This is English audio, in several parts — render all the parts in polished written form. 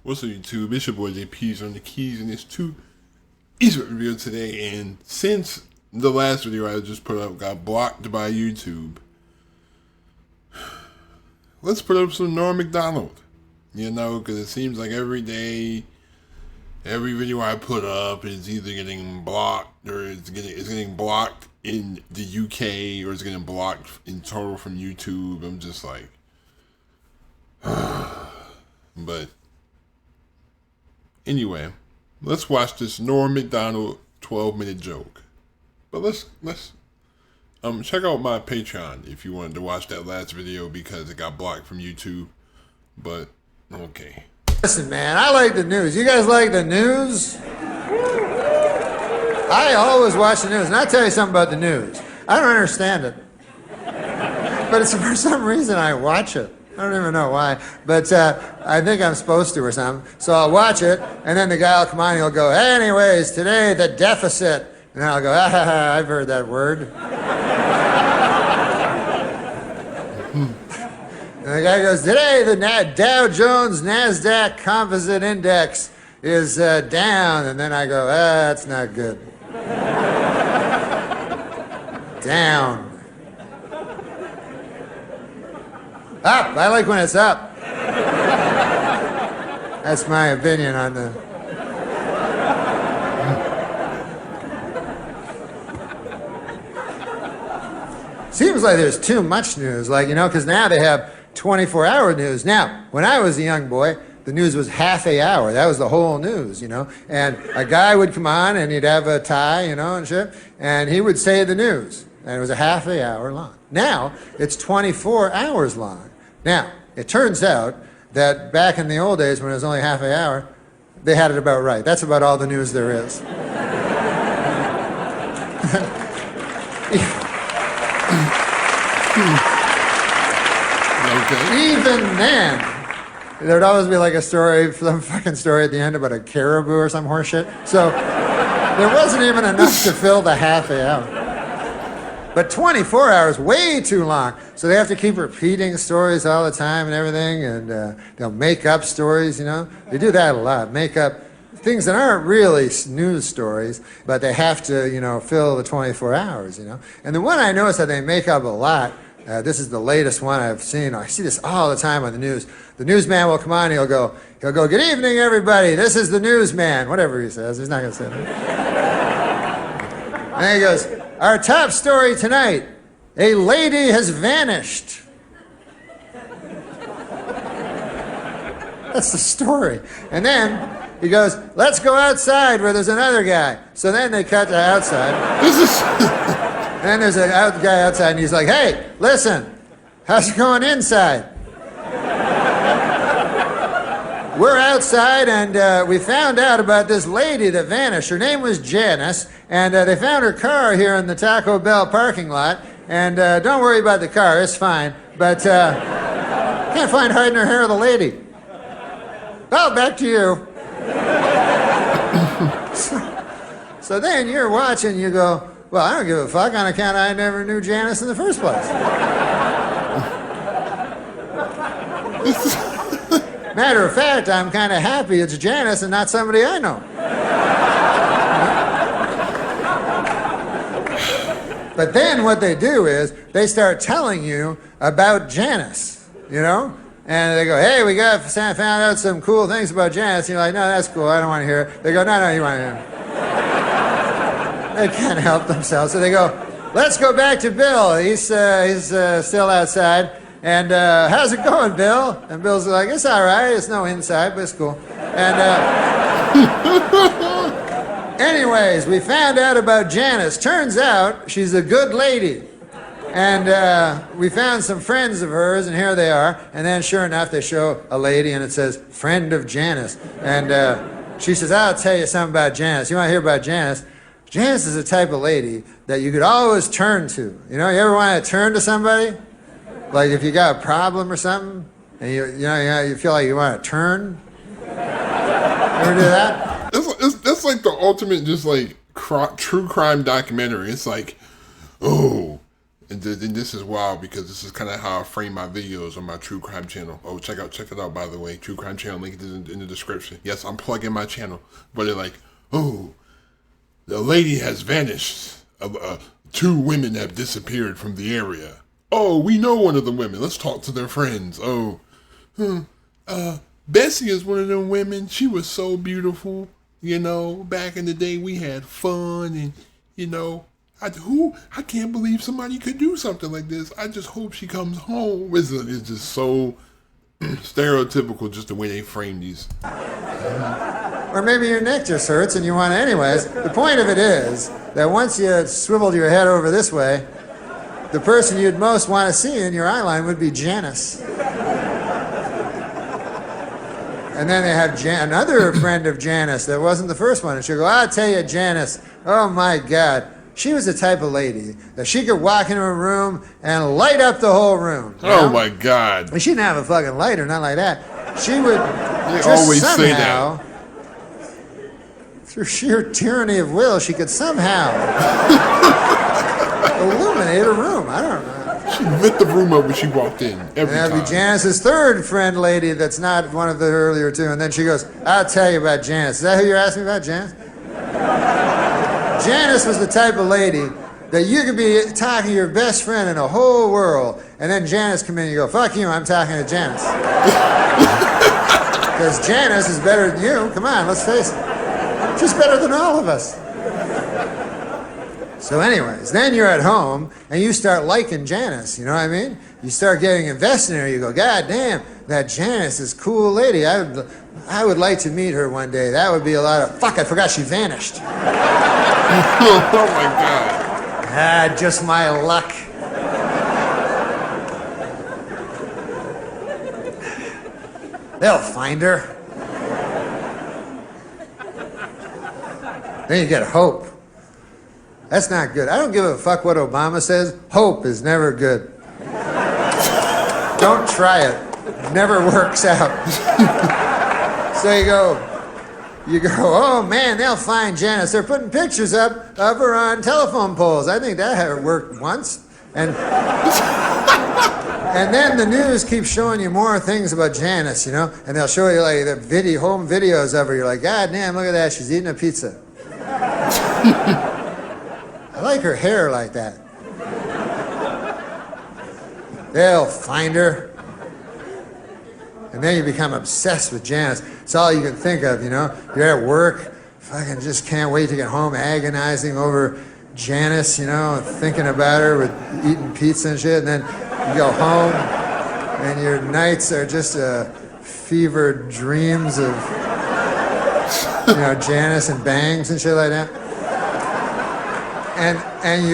What's up, YouTube? It's your boy JP's on the keys, and it's two Easter review today. And since the last video I just put up got blocked by YouTube, let's put up some Norm McDonald. You know, because it seems like every day, every video I put up is either getting blocked or it's getting blocked in the UK or it's getting blocked in total from YouTube. I'm just like, but. Anyway, let's watch this Norm McDonald 12-minute joke. But let's check out my Patreon if you wanted to watch that last video because it got blocked from YouTube. But okay. Listen, man, I like the news. You guys like the news? I always watch the news, and I'll tell you something about the news. I don't understand it. But it's for some reason I watch it. I don't even know why, but I think I'm supposed to or something. So I'll watch it, and then the guy will come on and he'll go, hey, anyways, today the deficit. And then I'll go, I've heard that word. And the guy goes, today the Dow Jones NASDAQ Composite Index is down. And then I go, that's not good. Down. Up. I like when it's up. That's my opinion on the... Seems like there's too much news, like, you know, because now they have 24-hour news. Now, when I was a young boy, the news was half an hour. That was the whole news, you know. And a guy would come on and he'd have a tie, you know, and shit, and he would say the news. And it was a half an hour long. Now, it's 24 hours long. Now, it turns out that back in the old days when it was only half an hour, they had it about right. That's about all the news there is. Okay. Even then, there'd always be like a story, some fucking story at the end about a caribou or some horse shit. So there wasn't even enough to fill the half an hour. But 24 hours, way too long. So they have to keep repeating stories all the time and everything, and they'll make up stories, you know. They do that a lot, make up things that aren't really news stories, but they have to, you know, fill the 24 hours, you know. And the one I noticed that they make up a lot, this is the latest one I've seen. I see this all the time on the news. The newsman will come on, he'll go, good evening, everybody. This is the newsman. Whatever he says, he's not going to say that. And he goes, our top story tonight, a lady has vanished. That's the story. And then he goes, let's go outside where there's another guy. So then they cut to outside. And then there's a guy outside and he's like, hey, listen, how's it going inside? We're outside and we found out about this lady that vanished. Her name was Janice, and they found her car here in the Taco Bell parking lot. And don't worry about the car, it's fine. But can't find hiding her hair of the lady. Well, back to you. So then you're watching, you go, well, I don't give a fuck on account I never knew Janice in the first place. Matter of fact, I'm kind of happy it's Janice and not somebody I know. But then what they do is they start telling you about Janice, you know? And they go, hey, we found out some cool things about Janice. And you're like, no, that's cool, I don't want to hear it. They go, no, you want to hear it. They can't help themselves. So they go, let's go back to Bill. He's still outside. And how's it going, Bill? And Bill's like, it's all right. It's no inside, but it's cool. And anyways, we found out about Janice. Turns out she's a good lady. And we found some friends of hers, and here they are. And then sure enough, they show a lady, and it says, friend of Janice. And she says, I'll tell you something about Janice. You want to hear about Janice? Janice is the type of lady that you could always turn to. You know, you ever want to turn to somebody? Like if you got a problem or something, and you feel like you want to turn. Ever do that? That's like the ultimate, just like true crime documentary. It's like, oh, And this is wild because this is kind of how I frame my videos on my true crime channel. Oh, check it out, by the way. True crime channel, link is in the description. Yes, I'm plugging my channel. But they're like, oh, the lady has vanished. 2 women have disappeared from the area. Oh, we know one of the women. Let's talk to their friends. Oh, Bessie is one of them women. She was so beautiful. You know, back in the day we had fun and, you know, I can't believe somebody could do something like this. I just hope she comes home. It's just so stereotypical, just the way they frame these. Or maybe your neck just hurts and you want to anyways. The point of it is that once you swiveled your head over this way, the person you'd most want to see in your eyeline would be Janice. And then they have another friend of Janice that wasn't the first one. And she'll go, I'll tell you, Janice, oh my God. She was the type of lady that she could walk into a room and light up the whole room. Oh my God. And she didn't have a fucking lighter, not like that. She would always say that. Through sheer tyranny of will, she could somehow illuminate a room. I don't know. She lit the room up when she walked in every time. That'd be Janice's third friend lady that's not one of the earlier 2. And then she goes, I'll tell you about Janice. Is that who you're asking about, Janice? Janice was the type of lady that you could be talking to your best friend in the whole world, and then Janice come in and you go, fuck you, I'm talking to Janice. Because Janice is better than you. Come on, let's face it. She's better than all of us. So anyways, then you're at home and you start liking Janice, you know what I mean? You start getting invested in her. You go, God damn, that Janice is a cool lady. I would like to meet her one day. That would be a lot of... Fuck, I forgot she vanished. Oh my God. Just my luck. They'll find her. Then you get hope. That's not good. I don't give a fuck what Obama says. Hope is never good. Don't try it. It never works out. So you go, oh man, they'll find Janice. They're putting pictures up of her on telephone poles. I think that had worked once. And then the news keeps showing you more things about Janice, you know? And they'll show you like the home videos of her. You're like, God damn, look at that. She's eating a pizza. I like her hair like that. They'll find her. And then you become obsessed with Janice. It's all you can think of, you know? You're at work, fucking just can't wait to get home, agonizing over Janice, you know, thinking about her with eating pizza and shit. And then you go home, and your nights are just fevered dreams of, you know, Janice and bangs and shit like that. And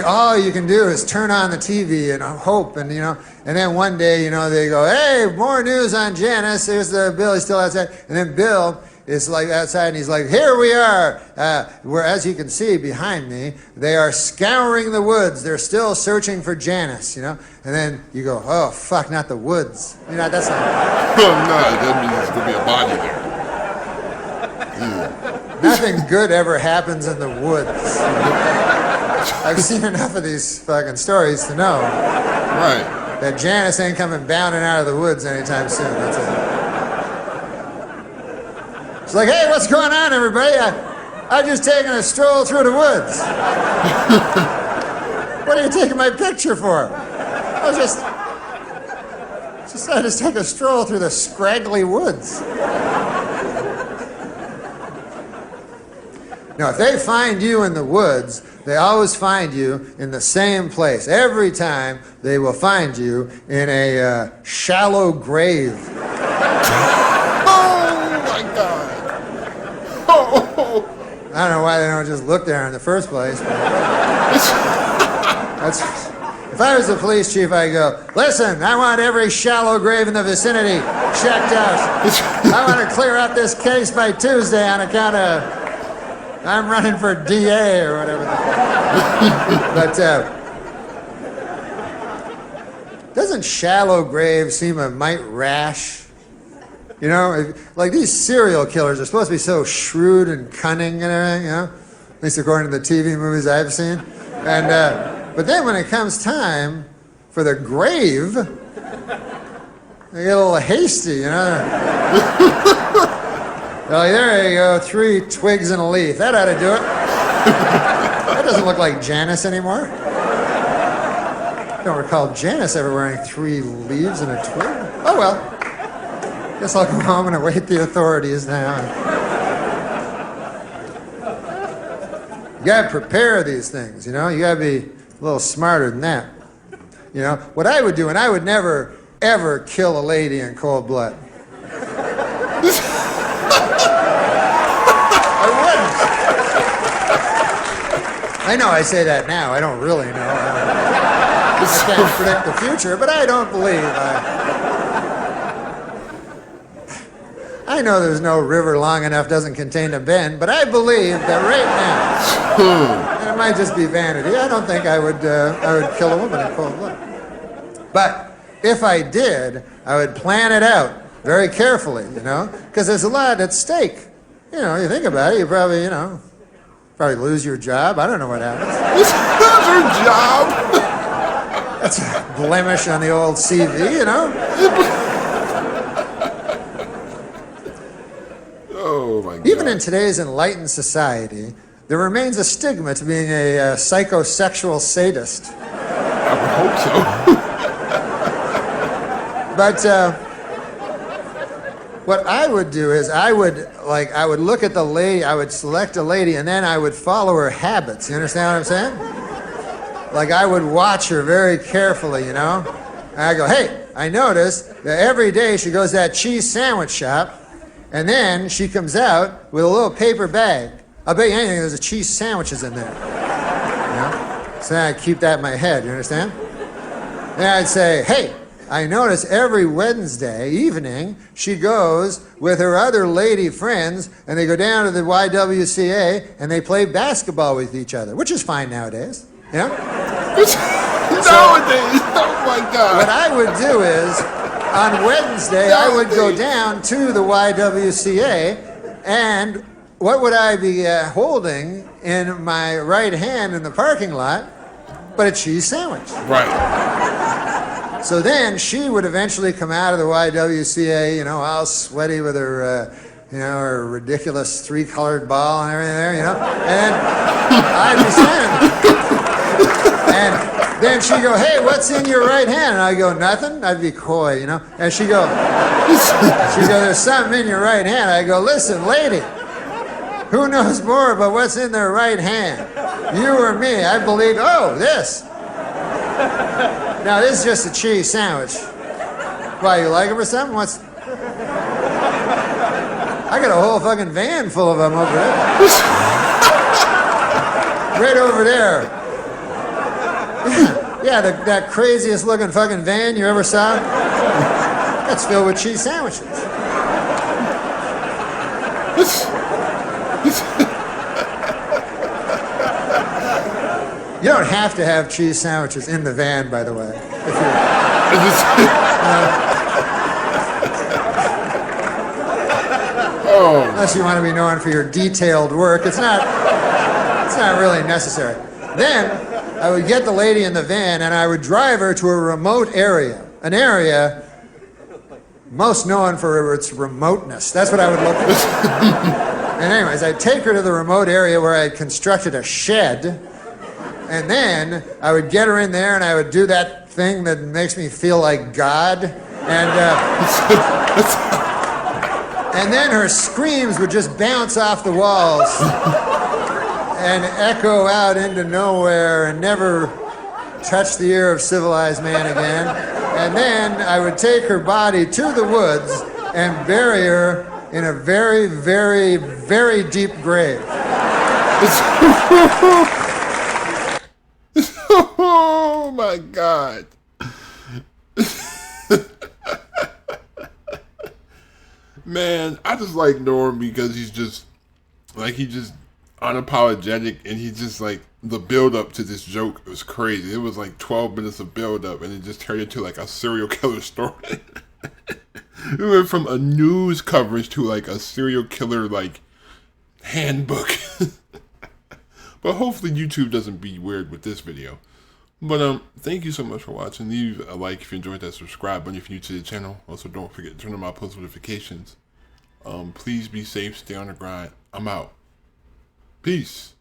all you can do is turn on the TV and hope, and you know, and then one day, you know, they go, hey, more news on Janice. There's Bill, he's still outside, and then Bill is like outside, and he's like, here we are. Where, as you can see behind me, they are scouring the woods. They're still searching for Janice, you know. And then you go, oh fuck, not the woods. You know, that's not. Oh no, that means there's gonna be a body there. Nothing good ever happens in the woods. I've seen enough of these fucking stories to know that Janice ain't coming bounding out of the woods anytime soon. That's it. It's like, hey, what's going on, everybody? I'm just taking a stroll through the woods. What are you taking my picture for? I just take a stroll through the scraggly woods. Now, if they find you in the woods, they always find you in the same place. Every time, they will find you in a shallow grave. Oh, my God. Oh. I don't know why they don't just look there in the first place. If I was the police chief, I'd go, listen, I want every shallow grave in the vicinity checked out. I want to clear up this case by Tuesday on account of... I'm running for DA or whatever. But doesn't shallow grave seem a mite rash? You know, like these serial killers are supposed to be so shrewd and cunning and everything, you know? At least according to the TV movies I've seen. And But then when it comes time for the grave, they get a little hasty, you know. They're like, there you go, 3 twigs and a leaf. That ought to do it. That doesn't look like Janice anymore. I don't recall Janice ever wearing 3 leaves and a twig. Oh well. Guess I'll go home and await the authorities now. You gotta prepare these things, you know? You gotta be a little smarter than that. You know, what I would do, and I would never, ever kill a lady in cold blood. I wouldn't. I know I say that now. I don't really know. I can't predict the future, but I don't believe I know there's no river long enough doesn't contain a bend, but I believe that right now, and it might just be vanity, I don't think I would kill a woman in cold blood. But if I did, I would plan it out very carefully, you know, because there's a lot at stake. You know, you think about it, you probably, you know, lose your job. I don't know what happens. Lose your job? That's a blemish on the old CV, you know? Oh, my God. Even in today's enlightened society, there remains a stigma to being a psychosexual sadist. I would hope so. But what I would do is I would look at the lady, I would select a lady, and then I would follow her habits. You understand what I'm saying? Like I would watch her very carefully, you know? And I go, hey, I noticed that every day she goes to that cheese sandwich shop, and then she comes out with a little paper bag. I'll bet you anything there's a cheese sandwiches in there. You know? So then I'd keep that in my head, you understand? Then I'd say, hey, I notice every Wednesday evening she goes with her other lady friends and they go down to the YWCA and they play basketball with each other, which is fine nowadays, you know? Nowadays, oh my God. What I would do is, on Wednesday, I would go down to the YWCA and what would I be holding in my right hand in the parking lot but a cheese sandwich? Right. So then she would eventually come out of the YWCA, you know, all sweaty with her, you know, her ridiculous 3-colored ball and everything there, you know. And I'd be standing there. And then she'd go, hey, what's in your right hand? And I'd go, nothing. I'd be coy, you know. And she'd go, there's something in your right hand. I'd go, listen, lady, who knows more about what's in their right hand? You or me? I believe, oh, this. Now, this is just a cheese sandwich. Why, you like them or something? I got a whole fucking van full of them over there. Right over there. Yeah, that craziest looking fucking van you ever saw? That's filled with cheese sandwiches. You don't have to have cheese sandwiches in the van, by the way. Unless you want to be known for your detailed work, it's not really necessary. Then I would get the lady in the van and I would drive her to a remote area, an area most known for its remoteness. That's what I would look for. And anyways, I'd take her to the remote area where I had constructed a shed. And then I would get her in there and I would do that thing that makes me feel like God. And then her screams would just bounce off the walls and echo out into nowhere and never touch the ear of civilized man again. And then I would take her body to the woods and bury her in a very, very, very deep grave. Oh my God. Man, I just like Norm because he's just unapologetic and he's just like the build up to this joke was crazy. It was like 12 minutes of build up and it just turned into like a serial killer story. We went from a news coverage to like a serial killer like handbook. But hopefully YouTube doesn't be weird with this video. But thank you so much for watching. Leave a like if you enjoyed that. Subscribe button if you're new to the channel. Also, don't forget to turn on my post notifications. Please be safe. Stay on the grind. I'm out. Peace.